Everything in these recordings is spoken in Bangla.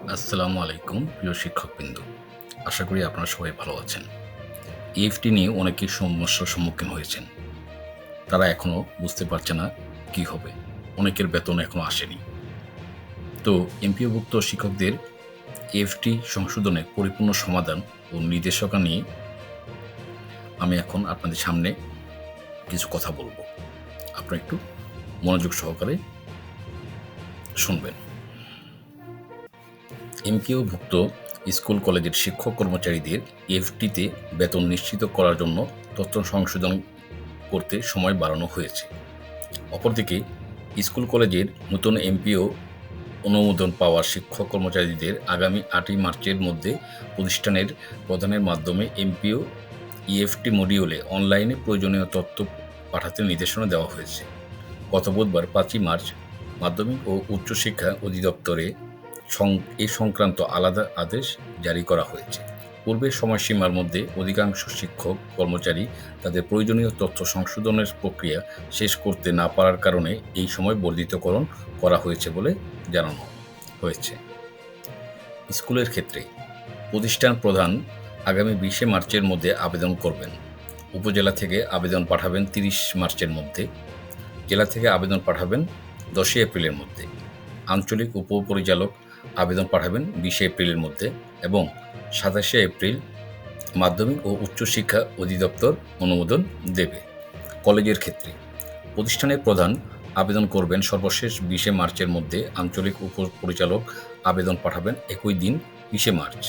আসসালামু আলাইকুম প্রিয় শিক্ষকবৃন্দ। আশা করি আপনারা সবাই ভালো আছেন। ইএফটি নিয়ে অনেকেই সমস্যার সম্মুখীন হয়েছেন। তারা এখনো বুঝতে পারছে না কি হবে। অনেকের বেতন এখনো আসেনি। তো এমপিওভুক্ত শিক্ষকদের ইএফটি সংশোধনের পরিপূর্ণ সমাধান ও নির্দেশিকা নিয়ে আমি এখন আপনাদের সামনে কিছু কথা বলব। আপনারা একটু মনোযোগ সহকারে শুনবেন। এমপিওভুক্ত স্কুল কলেজের শিক্ষক কর্মচারীদের ইএফটিতে বেতন নিশ্চিত করার জন্য তথ্য সংশোধন করতে সময় বাড়ানো হয়েছে। অপরদিকে স্কুল কলেজের নতুন এমপিও অনুমোদন পাওয়া শিক্ষক কর্মচারীদের আগামী ৮ই মার্চের মধ্যে প্রতিষ্ঠানের প্রধানের মাধ্যমে এমপিও ইএফটি মডিউলে অনলাইনে প্রয়োজনীয় তথ্য পাঠাতে নির্দেশনা দেওয়া হয়েছে। গত বুধবার ৫ই মার্চ মাধ্যমিক ও উচ্চশিক্ষা অধিদপ্তরে এ সংক্রান্ত আলাদা আদেশ জারি করা হয়েছে। পূর্বের সময়সীমার মধ্যে অধিকাংশ শিক্ষক কর্মচারী তাদের প্রয়োজনীয় তথ্য সংশোধনের প্রক্রিয়া শেষ করতে না পারার কারণে এই সময় বর্ধিতকরণ করা হয়েছে বলে জানানো হয়েছে। স্কুলের ক্ষেত্রে প্রতিষ্ঠান প্রধান আগামী ২০শে মার্চের মধ্যে আবেদন করবেন। উপজেলা থেকে আবেদন পাঠাবেন ৩০ মার্চের মধ্যে। জেলা থেকে আবেদন পাঠাবেন ১০ এপ্রিলের মধ্যে। আঞ্চলিক উপপরিচালক আবেদন পাঠাবেন ২০ এপ্রিলের মধ্যে এবং ২৭শে এপ্রিল মাধ্যমিক ও উচ্চশিক্ষা অধিদপ্তর অনুমোদন দেবে। কলেজের ক্ষেত্রে প্রতিষ্ঠানের প্রধান আবেদন করবেন সর্বশেষ ২০শে মার্চের মধ্যে। আঞ্চলিক উপপরিচালক আবেদন পাঠাবেন একই দিন ২০শে মার্চ।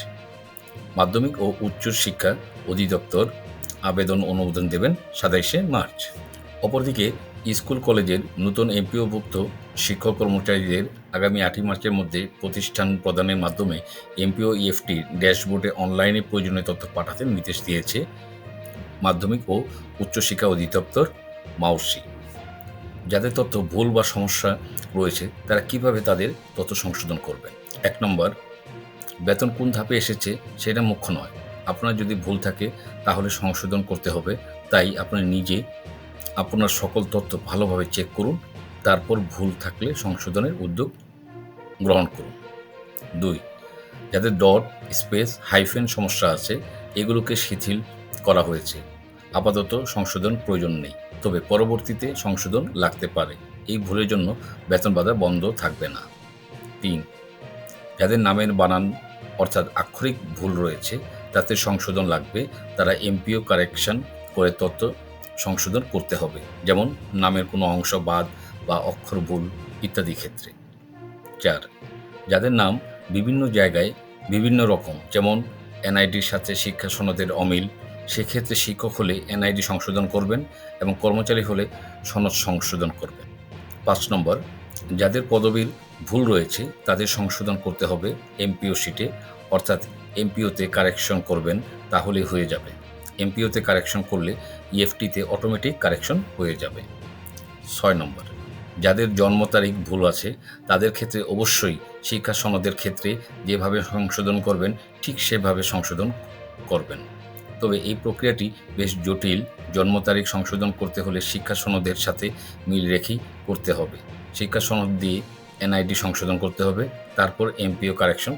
মাধ্যমিক ও উচ্চশিক্ষা অধিদপ্তর আবেদন অনুমোদন দেবেন ২৭শে মার্চ। অপরদিকে স্কুল কলেজের নতুন এমপিওভুক্ত শিক্ষক কর্মচারীদের আগামী ৮ই মার্চের মধ্যে প্রতিষ্ঠান প্রদানের মাধ্যমে এমপিও ইএফটি ড্যাশবোর্ডে অনলাইনে প্রয়োজনীয় তথ্য পাঠাতে নির্দেশ দিয়েছে মাধ্যমিক ও উচ্চশিক্ষা অধিদপ্তর মাউসি। যাদের তথ্য ভুল বা সমস্যা রয়েছে তারা কিভাবে তাদের তথ্য সংশোধন করবেন। ১ নম্বর, বেতন কোন ধাপে এসেছে সেটা মুখ্য নয়। আপনার যদি ভুল থাকে তাহলে সংশোধন করতে হবে। তাই আপনার নিজে আপনার সকল তথ্য ভালোভাবে চেক করুন। তারপর ভুল থাকলে সংশোধনের উদ্যোগ গ্রহণ করুন। ২. যাদের ডট, স্পেস, হাইফেন সমস্যা আছে এগুলোকে শিথিল করা হয়েছে। আপাতত সংশোধন প্রয়োজন নেই। তবে পরবর্তীতে সংশোধন লাগতে পারে। এই ভুলের জন্য বেতন বাধা বন্ধ থাকবে না। ৩. যাদের নামের বানান অর্থাৎ আক্ষরিক ভুল রয়েছে তাতে সংশোধন লাগবে, তারা এমপিও কারেকশন করে তথ্য সংশোধন করতে হবে, যেমন নামের কোনো অংশ বাদ বা অক্ষর ভুল ইত্যাদি ক্ষেত্রে। ৪. যাদের নাম বিভিন্ন জায়গায় বিভিন্ন রকম, যেমন এনআইডির সাথে শিক্ষা সনদের অমিল, সেক্ষেত্রে শিক্ষক হলে এনআইডি সংশোধন করবেন এবং কর্মচারী হলে সনদ সংশোধন করবেন। ৫ নম্বর, যাদের পদবীর ভুল রয়েছে তাদের সংশোধন করতে হবে এমপিও শিটে, অর্থাৎ এমপিওতে কারেকশন করবেন, তাহলেই হয়ে যাবে। এমপিওতে কারেকশন করলে ইএফটিতে অটোমেটিক কারেকশন হয়ে যাবে। ৬ নম্বর, যাদের জন্ম তারিখ ভুল আছে তাদের ক্ষেত্রে অবশ্যই শিক্ষা সনদের ক্ষেত্রে যেভাবে সংশোধন করবেন ঠিক সেভাবে সংশোধন করবেন। তবে এই প্রক্রিয়াটি বেশ জটিল। জন্ম তারিখ সংশোধন করতে হলে শিক্ষা সনদের সাথে মিল রেখেই করতে হবে। শিক্ষা সনদ দিয়ে এনআইডি সংশোধন করতে হবে, তারপর এমপিও কারেকশন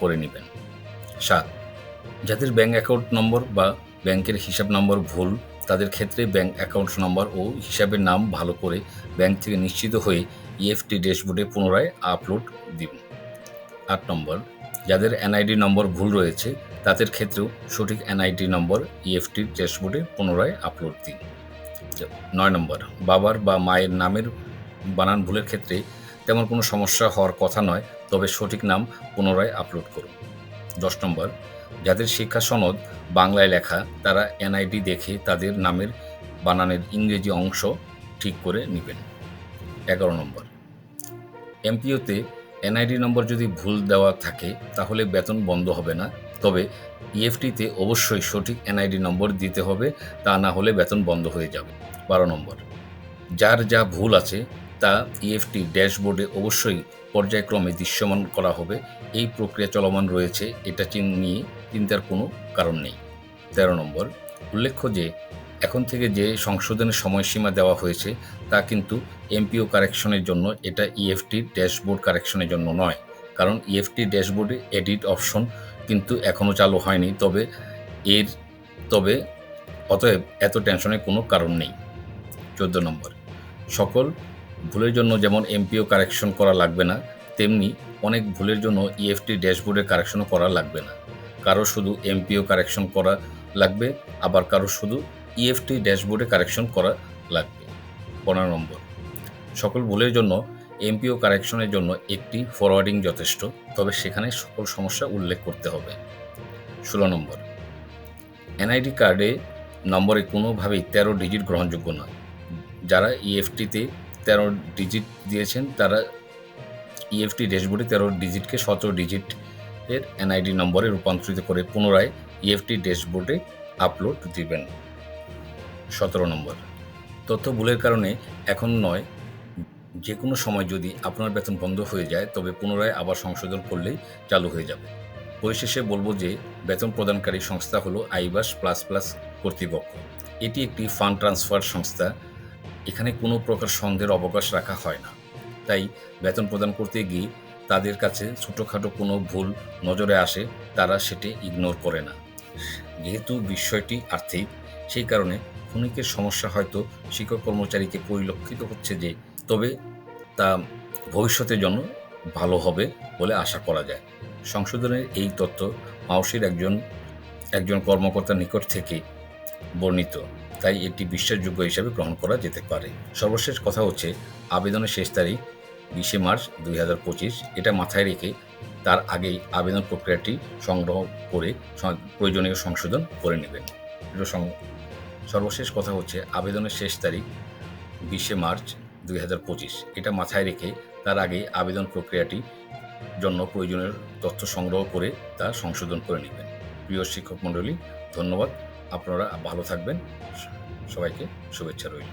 করে নেবেন। ৭. যাদের ব্যাংক অ্যাকাউন্ট নম্বর বা ব্যাংকের হিসাব নম্বর ভুল তাদের ক্ষেত্রে ব্যাংক অ্যাকাউন্ট নম্বর ও হিসাবের নাম ভালো করে ব্যাংক থেকে নিশ্চিত হয়ে ইএফটি ড্যাশবোর্ডে পুনরায় আপলোড দিন। ৮ নম্বর, যাদের এনআইডি নম্বর ভুল রয়েছে তাদের ক্ষেত্রেও সঠিক এনআইডি নম্বর ইএফটি ড্যাশবোর্ডে পুনরায় আপলোড দিন। ৯ নম্বর, বাবার বা মায়ের নামের বানান ভুলের ক্ষেত্রে তেমন কোনো সমস্যা হওয়ার কথা নয়, তবে সঠিক নাম পুনরায় আপলোড করুন। ১০ নম্বর, যাদের শিক্ষা সনদ বাংলায় লেখা তারা এনআইডি দেখে তাদের নামের বানানের ইংরেজি অংশ ঠিক করে নেবেন। ১১ নম্বর, এমপিওতে এনআইডি নম্বর যদি ভুল দেওয়া থাকে তাহলে বেতন বন্ধ হবে না, তবে ইএফটিতে অবশ্যই সঠিক এনআইডি নম্বর দিতে হবে, তা না হলে বেতন বন্ধ হয়ে যাবে। ১২ নম্বর, যার যা ভুল আছে তা ইএফটি ড্যাশবোর্ডে অবশ্যই পর্যায়ক্রমে দৃশ্যমান করা হবে। এই প্রক্রিয়া চলমান রয়েছে, এটা নিয়ে চিন্তার কোনো কারণ নেই। ১৩ নম্বর, উল্লেখ্য যে এখন থেকে যে সংশোধনের সময়সীমা দেওয়া হয়েছে তা কিন্তু এমপিও কারেকশনের জন্য, এটা ইএফটি ড্যাশবোর্ড কারেকশনের জন্য নয়। কারণ ইএফটি ড্যাশবোর্ডে এডিট অপশন কিন্তু এখনও চালু হয়নি, তবে অতএব এত টেনশনের কোনো কারণ নেই। 14 নম্বর, সকল ভুলের জন্য যেমন এমপিও কারেকশন করা লাগবে না, তেমনি অনেক ভুলের জন্য ইএফটি ড্যাশবোর্ডে কারেকশনও করা লাগবে না। কারো শুধু এমপিও কারেকশন করা লাগবে, আবার কারো শুধু ইএফটি ড্যাশবোর্ডে কারেকশন করা লাগবে। 15 নম্বর, সকল ভুলের জন্য এমপিও কারেকশনের জন্য একটি ফরওয়ার্ডিং যথেষ্ট, তবে সেখানে সকল সমস্যা উল্লেখ করতে হবে। 16 নম্বর, এনআইডি কার্ডে নম্বরে কোনোভাবেই 13 ডিজিট গ্রহণযোগ্য নয়। যারা ইএফটিতে 13 ডিজিট দিয়েছেন তারা ইএফটি ড্যাশবোর্ডে 13 ডিজিটকে 17 ডিজিটের এনআইডি নম্বরে রূপান্তরিত করে পুনরায় ইএফটি ড্যাশবোর্ডে আপলোড দিবেন। 17 নম্বর, তথ্য ভুলের কারণে এখন নয়, যে কোনো সময় যদি আপনার বেতন বন্ধ হয়ে যায় তবে পুনরায় আবার সংশোধন করলেই চালু হয়ে যাবে। পরিশেষে বলবো যে বেতন প্রদানকারী সংস্থা হলো আইবাস প্লাস প্লাস কর্তৃপক্ষ। এটি একটি ফান্ড ট্রান্সফার সংস্থা। এখানে কোনো প্রকার সন্দেহের অবকাশ রাখা হয় না। তাই বেতন প্রদান করতে গিয়ে তাদের কাছে ছোটোখাটো কোনো ভুল নজরে আসে, তারা সেটি ইগনোর করে না। যেহেতু বিষয়টি আর্থিক, সেই কারণে ক্ষণিকের সমস্যা হয়তো শিক্ষক কর্মচারীকে পরিলক্ষিত হচ্ছে, তবে তা ভবিষ্যতের জন্য ভালো হবে বলে আশা করা যায়। সংশোধনের এই তথ্য মাউসির একজন কর্মকর্তার নিকট থেকে বর্ণিত, তাই এটি বিশ্বাসযোগ্য হিসাবে গ্রহণ করা যেতে পারে। সর্বশেষ কথা হচ্ছে, আবেদনের শেষ তারিখ 20 মার্চ 2025। এটা মাথায় রেখে তার আগেই আবেদন প্রক্রিয়াটি সংগ্রহ করে প্রয়োজনীয় সংশোধন করে নেবেন। সর্বশেষ কথা হচ্ছে, আবেদনের শেষ তারিখ 20 মার্চ 2025। এটা মাথায় রেখে তার আগে আবেদন প্রক্রিয়াটি জন্য প্রয়োজনীয় তথ্য সংগ্রহ করে তা সংশোধন করে নেবেন। প্রিয় শিক্ষক মণ্ডলী, ধন্যবাদ। আপনারা ভালো থাকবেন। সবাইকে শুভেচ্ছা রইল।